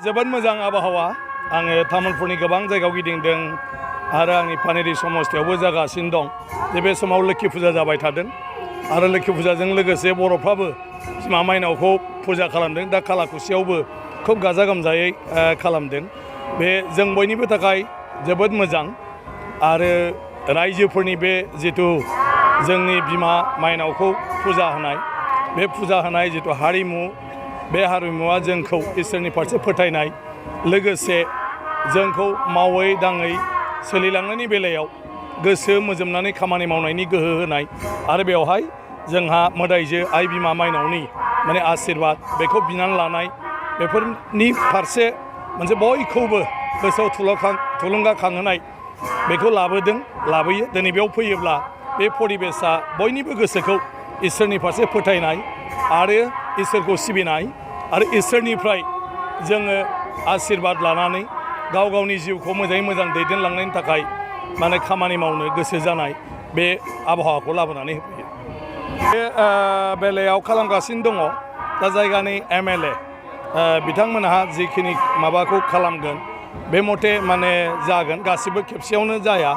जोबोद मोजां आबहावा आङो तामुलपुरनि गोबां जायगायाव गिदिंदों आरो आंनि पानेरि समस्थियावबो जागासिनो दं जे बे समाव लोक्षि फुजा जाबाय थादों आरो लोक्षि फुजाजों लोगोसे बर'फ्राबो बिमा माइनावखौ फुजा खालामदों दा कालाकुसियावबो खुब गाजा गोमजायै खालामदों बे जों बयनिबो थाखाय जोबोद मोजां आरो रायजोफोरनि बे जिथु जोंनि बिमा माइनावखौ फुजा होनाय बे फुजा होनाय जिथु हारिमु बे हारिमुवा जोंखौ इसोरनि फारसे फोथायनाय लोगोसे जोंखौ मावै दाङै सोलिलांनायनि बेलायाव गोसो मोजोमनानै खामानि मावनायनि गोहो होनाय आरो बेवहाय जोंहा मोदाइजो आइ बिमा माइनावनि माने आशीर्बाद बेखौ बिनानै लानाय बेफोरनि फारसे मोनसे बयखौबो गोसोआव थुलुंगाखांहोनाय बेखौ लाबोयो दिनै बेयाव फैयोब्ला बे परिबेसा बयनिबो गोसोखौ इसोरनि फारसे फोथायनाय आरो इसोरखौ सिबिनाय आरो इसोरनिफ्राय जोङो आशीर्बाद लानानै गाव गावनि जिउखौ मोजाङै मोजां दैदेनलांनायनि थाखाय माने खामानि मावनो गोसो जानाय बे आबहावाखौ लाबोनानै होफैयो बे बेलायाव खालामगासिनो दङ दा जायगानि MLA बिथांमोनहा जिखिनि माबाखौ खालामगोन बे मथे माने जागोन गासिबो खेबसेयावनो जाया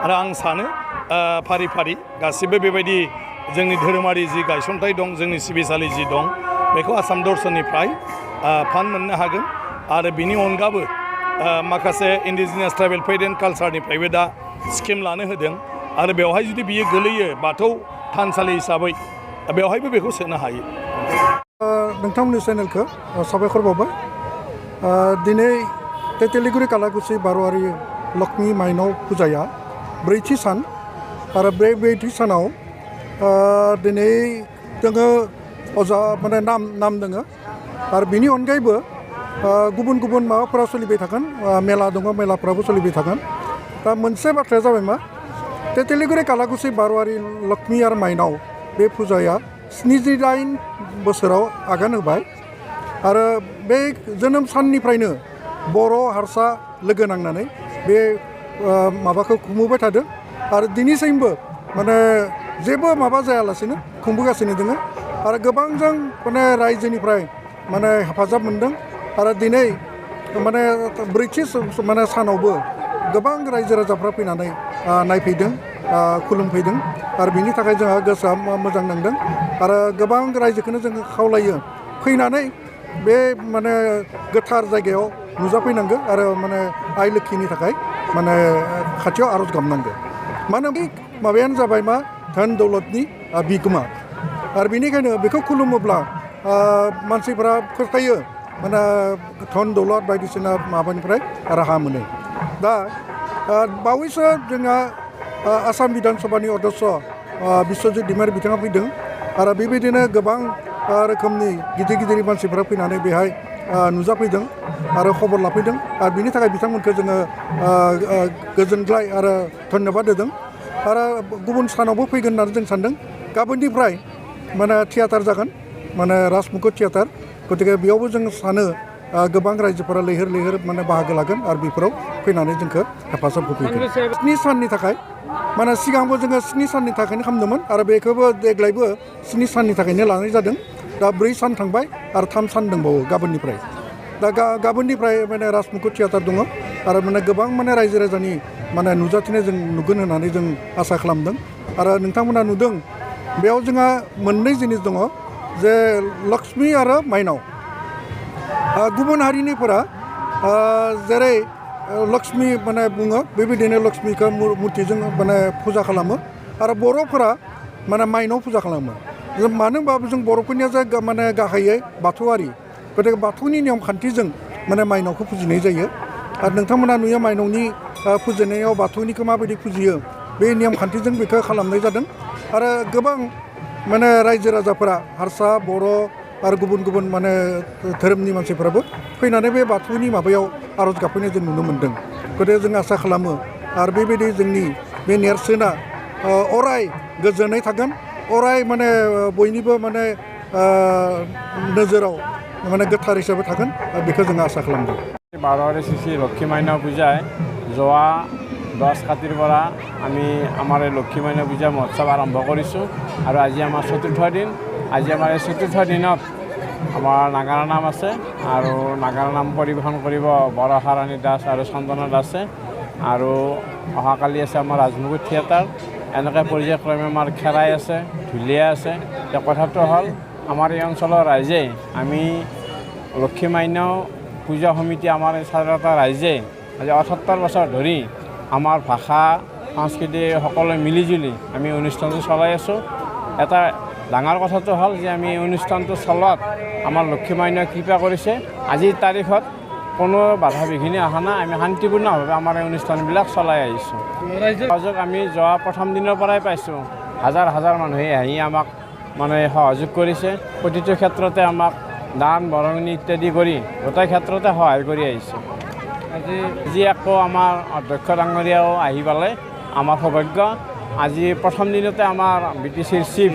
आरो आं सानो फारि फारि गासिबो बेबायदि जोंनि धोरोमारि जि गायसनथाय दं जोंनि सिबिसालि जि दं बेखौ आसाम दर्शननिफ्राय फान्ड मोननो हागोन आरो बिनि अनगाबो माखासे इन्डिजिनियास ट्राइबेल फेड एन्ड कालचारनिफ्रायबो दा स्किम लानो होदों आरो बेवहाय जुदि बियो गोलैयो बाथौ थानसालि हिसाबै बेवहायबो बेखौ सोनो हायो नोंथांमोननि चेनेलखौ साबायखर बावबाय दिनै तेतेलिगुरि कालाकुसि बारवारि लक्ष्मी माइनाव फुजाया ब्रैथि सान आरो बे ब्रैथि सानाव दिनै जोङो अजा माने नाम दोङो आरो बिनि अनगायैबो गुबुन गुबुन माबाफोरा सोलिबाय थागोन मेला दङ मेलाफ्राबो सोलिबाय थागोन दा मोनसे बाथ्राया जाबाय मा तेतेलिगुरि कालाकुसि बारवारि लक्ष्मी आरो माइनाव बे फुजाया 79 बोसोराव आगान होबाय आरो बे जोनोम साननिफ्रायनो बर' हारसा लोगो नांनानै बे माबाखौ खुंबोबाय थादों आरो दिनैसिमबो माने जेबो माबा जायालासेनो खुंबोगासिनो दङ आरो गोबांजों माने रायजोनिफ्राय माने हेफाजाब मोनदों आरो दिनै माने ब्रैथि माने सानावबो गोबां रायजो राजाफ्रा फैनानै नायफैदों खुलुमफैदों आरो बिनि थाखाय जोंहा गोसोआ मोजां नांदों आरो गोबां रायजोखौनो जोङो खावलायो फैनानै बे माने गोथार जायगायाव नुजाफैनांगौ आरो माने आइ लोक्षिनि थाखाय माने खाथियाव आर'ज गाबनांगौ मानो बे माबायानो जाबाय मा धोन दौलतनि बिगोमा आरो बेनिखायनो बेखौ खुलुमोब्ला मानसिफोरा फोथायो माने धन दौलत बायदिसिना माबानिफ्राय राहा मोनो दा बावैसो जोंहा आसाम बिधान सभानि अध्यक्ष बिश्वजित दैमारि बिथाङा फैदों आरो बेबायदिनो गोबां रोखोमनि गिदिर गिदिर मानसिफोरा फैनानै बेहाय नुजाफैदों आरो खबर लाफैदों आरो बिनि थाखाय बिथांमोनखौ जोङो गोजोनग्लाय आरो धन्यबाद होदों आरो गुबुन सानावबो फैगोन होननानै जों सानदों गाबोननिफ्राय माने थियाटार जागोन माने राजमुकुट थियाटार गतिके बेयावबो जों सानो गोबां रायजोफोरा लैहोर लैहोर माने बाहागो लागोन आरो बेफोराव फैनानै जोंखौ हेफाजाब होफैगोन 7 साननि थाखाय माने सिगांबो जोङो 7 साननि थाखायनो खालामदोंमोन आरो बेखौबो देग्लायबो 7 साननि थाखायनो लानाय जादों दा 4 सान थांबाय आरो 3 सान दंबावो गाबोननिफ्राय दा गाबोननिफ्राय माने राजमुकुट थियाटार दङ आरो माने गोबां माने रायजो राजानि माने नुजाथिनाय जों नुगोन होननानै जों आसा खालामदों आरो नोंथांमोना नुदों बेयाव जोंहा मोननै जिनिस दङ जे लक्ष्मी आरो माइनाव गुबुन हारिनिफोरा जेरै लक्ष्मी माने बुङो बेबायदिनो लक्ष्मीखौ मुर्तिजों माने फुजा खालामो आरो बर'फोरा माने माइनाव फुजा खालामो मानो होनबा जों बर'फोरनिया जे माने गाहायै बाथौआरि गतिके बाथौनि नियम खान्थिजों माने माइनावखौ फुजिनाय जायो आरो नोंथांमोना नुयो माइनावनि फुजिनायाव बाथौनिखौ माबायदि फुजियो बे नियम खान्थिजों बेखौ खालामनाय जादों आरो गोबां माने रायजो राजाफोरा हारसा बर' आरो गुबुन गुबुन माने धोरोमनि मानसिफोराबो फैनानै बे बाथौनि माबायाव आर'ज गाबफैनाय जों नुनो मोन्दों गतिके जों आसा खालामो आरो बेबायदि जोंनि बे नेरसोना अराय गोजोनै थागोन अराय माने बयनिबो माने नोजोराव माने गोथार हिसाबै थागोन बेखौ जों आसा खालामदों বারোয়ারি শ্রী লক্ষ্মী মাইনাও পূজায় যোৱা 10 কাতিৰ পৰা আমি আমাৰ লক্ষ্মী মাইনাও পূজা মহোৎসৱ আৰম্ভ কৰিছোঁ আৰু আজি আমাৰ চতুৰ্থ দিন আজি আমাৰ এই চতুৰ্থ দিনত আমাৰ নাগাৰা নাম আছে আৰু নাগাৰা নাম পৰিৱেশন কৰিব বৰহাৰাণী দাস আৰু চন্দনা দাসে আৰু অহাকালি আছে আমাৰ ৰাজমুকুট থিয়েটাৰ এনেকৈ পৰ্যায়ক্ৰমে আমাৰ খেৰাই আছে ঢুলীয়া আছে এতিয়া কথাটো হ'ল আমাৰ এই অঞ্চলৰ ৰাইজে আমি লক্ষী মাইনাও পূজা সমিতি আমাৰ এই চাৰিটা ৰাইজে আজি ৭৮ বছৰ ধৰি আমাৰ ভাষা সংস্কৃতি সকলোৱে মিলিজুলি আমি অনুষ্ঠানটো চলাই আছোঁ এটা ডাঙৰ কথাটো হ'ল যে আমি অনুষ্ঠানটো চলোৱাত আমাৰ লক্ষী মাইনাই কৃপা কৰিছে আজিৰ তাৰিখত কোনো বাধা বিঘিনি অহা নাই আমি শান্তিপূৰ্ণভাৱে আমাৰ এই অনুষ্ঠানবিলাক চলাই আহিছোঁ সহযোগ আমি যোৱা প্ৰথম দিনৰ পৰাই পাইছোঁ হাজাৰ হাজাৰ মানুহে আহি আমাক মানে সহযোগ কৰিছে প্ৰতিটো ক্ষেত্ৰতে আমাক দান বৰঙণি ইত্যাদি কৰি গোটেই ক্ষেত্ৰতে সহায় কৰি আহিছে আজি আকৌ আমাৰ অধ্যক্ষ ডাঙৰীয়াও আহি পালে আমাৰ সৌভাগ্য আজি প্ৰথম দিনতে আমাৰ BTCৰ চিফ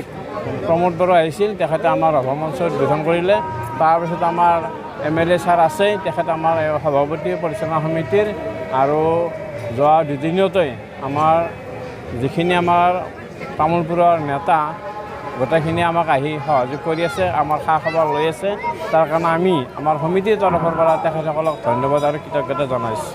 প্ৰমোদ বড়ো আহিছিল তেখেতে আমাৰ সভামঞ্চ উদ্বোধন কৰিলে তাৰপিছত আমাৰ MLA ছাৰ আছে তেখেত আমাৰ সভাপতি পৰিচালনা সমিতিৰ আৰু যোৱা দুদিনতেই আমাৰ যিখিনি আমাৰ তামোলপুৰৰ নেতা গোটেইখিনি আমাক আহি সহযোগ কৰি আছে আমাৰ খা খবৰ লৈ আছে তাৰ কাৰণে আমি আমাৰ সমিতিৰ তৰফৰ পৰা তেখেতসকলক ধন্যবাদ আৰু কৃতজ্ঞতা জনাইছোঁ